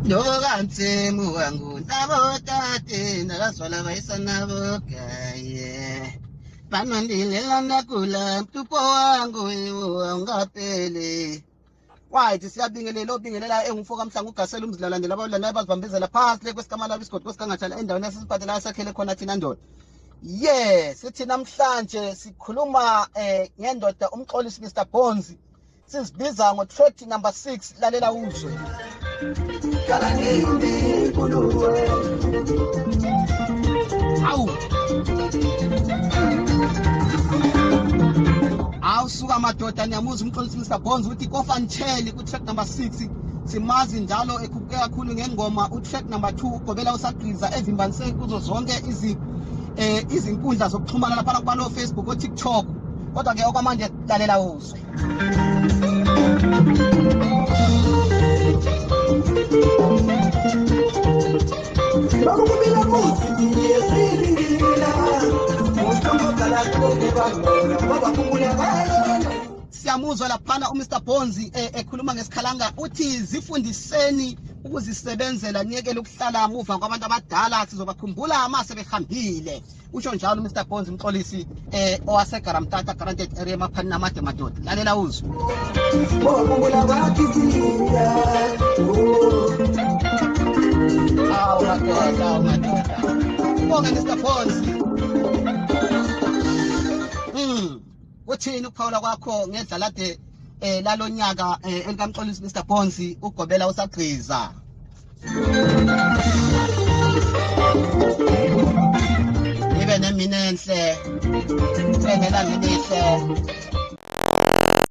Lokantsemu wangu nabo tate nakazwala bayisana bogaye banondilela nakula mtupo wangu iwo ungapele wayithi siyabingelela obingelela engumfoka mhlanga ugasela umzilalandela abalandela abazibambezela phasi le kwesikamala bisigodi kwesikangatshala endaweni yasesiphathela sakhele khona thina ndoda. Sithi namhlanje sikhuluma ngendoda umxolisi Mr Bonzi sizibiza ngo-track number 6 lalela uzwe. Awusuka madoda niyamuza umxolisi Mr Bonzi uthi kofancheli ku-track number 6 simazi njalo ekhuphuke kakhulu ngengoma u-track number 2 ugobela usagqiza evimbaniseni kuzo zonke izinkundla zokuxhumana lapha kubalo Facebook o TikTok kodwa ke okwamanje lalela uzwe. Siyamuzwa laphana uMr Bonzi ekhuluma ngesikhalanga uthi zifundiseni ukuzisebenzela niyekele ukuhlala emuva kwabantu abadala sizobakhumbula mase behambile. Usho njalo uMr Bonzi umxolisi owaseGaramtata granted area emaphani namade madoda. Lalela uzwe. Madoda. Ubonge Mr Bonzi. Uthini ukuphawula kwakho ngedlalade lalonyaka elikamxolisi Mr Bonzi ugobela usagqiza? Ibe nemina enhle, engela ngenihle.